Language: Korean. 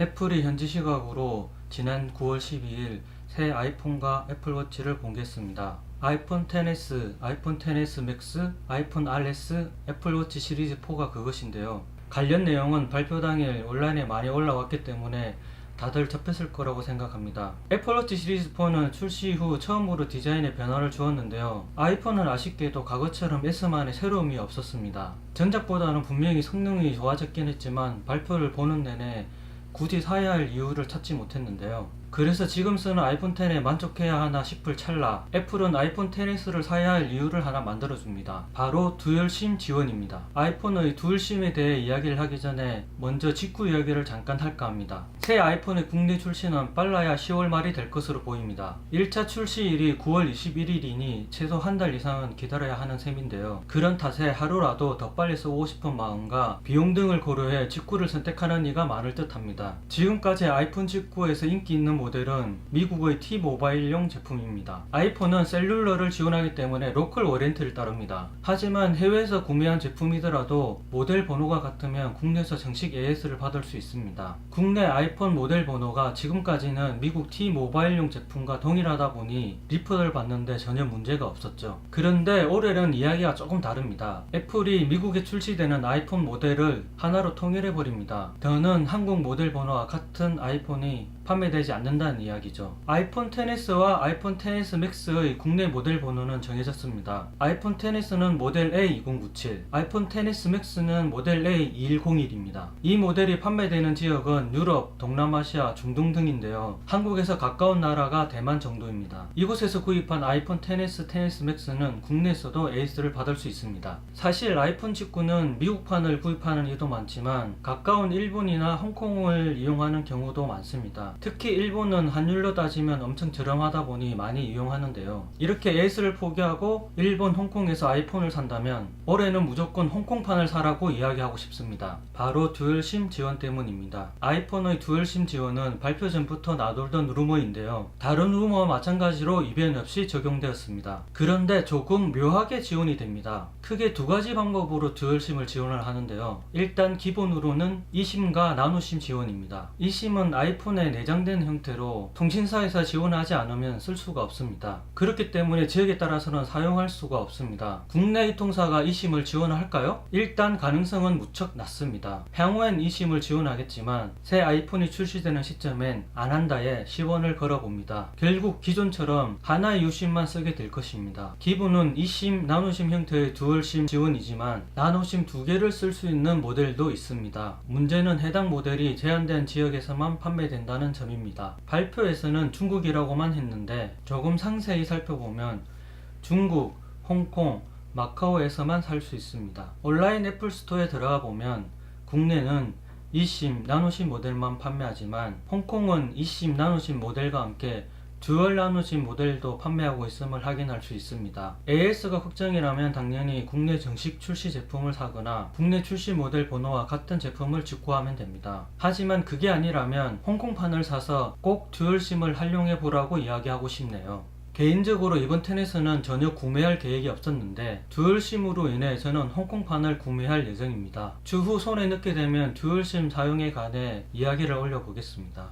애플이 현지 시각으로 지난 9월 12일 새 아이폰과 애플워치를 공개했습니다. 아이폰 XS, 아이폰 XS 맥스, 아이폰 RS, 애플워치 시리즈 4가 그것인데요. 관련 내용은 발표 당일 온라인에 많이 올라왔기 때문에 다들 접했을 거라고 생각합니다. 애플워치 시리즈 4는 출시 후 처음으로 디자인에 변화를 주었는데요. 아이폰은 아쉽게도 과거처럼 S만의 새로움이 없었습니다. 전작보다는 분명히 성능이 좋아졌긴 했지만 발표를 보는 내내 굳이 사야 할 이유를 찾지 못했는데요. 그래서 지금 쓰는 아이폰 X에 만족해야 하나 싶을 찰나 애플은 아이폰 XS를 사야 할 이유를 하나 만들어줍니다. 바로 듀얼심 지원입니다. 아이폰의 듀얼심에 대해 이야기를 하기 전에 먼저 직구 이야기를 잠깐 할까 합니다. 새 아이폰의 국내 출시는 빨라야 10월 말이 될 것으로 보입니다. 1차 출시일이 9월 21일이니 최소 한 달 이상은 기다려야 하는 셈인데요. 그런 탓에 하루라도 더 빨리 쓰고 싶은 마음과 비용 등을 고려해 직구를 선택하는 이가 많을 듯 합니다. 지금까지 아이폰 직구에서 인기 있는 모델은 미국의 T-모바일용 제품입니다. 아이폰은 셀룰러를 지원하기 때문에 로컬 워런티를 따릅니다. 하지만 해외에서 구매한 제품이더라도 모델 번호가 같으면 국내에서 정식 AS를 받을 수 있습니다. 국내 아이폰 모델 번호가 지금까지는 미국 T-모바일용 제품과 동일하다 보니 리플을 받는데 전혀 문제가 없었죠. 그런데 올해는 이야기가 조금 다릅니다. 애플이 미국에 출시되는 아이폰 모델을 하나로 통일해버립니다. 더는 한국 모델 번호와 같은 아이폰이 판매되지 않는다는 이야기죠. 아이폰 XS와 아이폰 XS 맥스의 국내 모델 번호는 정해졌습니다. 아이폰 XS는 모델 A2097, 아이폰 XS 맥스는 모델 A2101입니다. 이 모델이 판매되는 지역은 유럽, 동남아시아, 중동 등인데요. 한국에서 가까운 나라가 대만 정도입니다. 이곳에서 구입한 아이폰 XS, XS 맥스는 국내에서도 AS를 받을 수 있습니다. 사실 아이폰 직구는 미국판을 구입하는 이도 많지만 가까운 일본이나 홍콩을 이용하는 경우도 많습니다. 특히 일본은 환율로 따지면 엄청 저렴하다 보니 많이 이용하는데요. 이렇게 AS를 포기하고 일본, 홍콩에서 아이폰을 산다면 올해는 무조건 홍콩판을 사라고 이야기하고 싶습니다. 바로 듀얼심 지원 때문입니다. 아이폰의 듀얼심 지원은 발표 전부터 나돌던 루머인데요. 다른 루머와 마찬가지로 이변 없이 적용되었습니다. 그런데 조금 묘하게 지원이 됩니다. 크게 두 가지 방법으로 듀얼심을 지원을 하는데요. 일단 기본으로는 eSIM과 나노심 지원입니다. eSIM은 아이폰에 내장된 형태로 통신사에서 지원하지 않으면 쓸 수가 없습니다. 그렇기 때문에 지역에 따라서는 사용할 수가 없습니다. 국내 이통사가 eSIM을 지원할까요? 일단 가능성은 무척 낮습니다. 향후엔 eSIM을 지원하겠지만 새 아이폰이 출시되는 시점엔 안 한다에 10원을 걸어봅니다. 결국 기존처럼 하나의 유심만 쓰게 될 것입니다. 기본은 eSIM, 나노심 형태의 듀얼심 지원이지만 나노심 두 개를 쓸 수 있는 모델도 있습니다. 문제는 해당 모델이 제한된 지역에서만 판매된다는 점입니다. 발표에서는 중국이라고만 했는데 조금 상세히 살펴보면 중국, 홍콩, 마카오에서만 살 수 있습니다. 온라인 애플 스토어에 들어가 보면 국내는 eSIM, 나노심 모델만 판매하지만 홍콩은 eSIM, 나노심 모델과 함께 듀얼 나노심 모델도 판매하고 있음을 확인할 수 있습니다. AS가 걱정이라면 당연히 국내 정식 출시 제품을 사거나 국내 출시 모델 번호와 같은 제품을 직구하면 됩니다. 하지만 그게 아니라면 홍콩판을 사서 꼭 듀얼심을 활용해 보라고 이야기하고 싶네요. 개인적으로 이번 XS는 전혀 구매할 계획이 없었는데 듀얼심으로 인해 저는 홍콩판을 구매할 예정입니다. 추후 손에 넣게 되면 듀얼심 사용에 관해 이야기를 올려보겠습니다.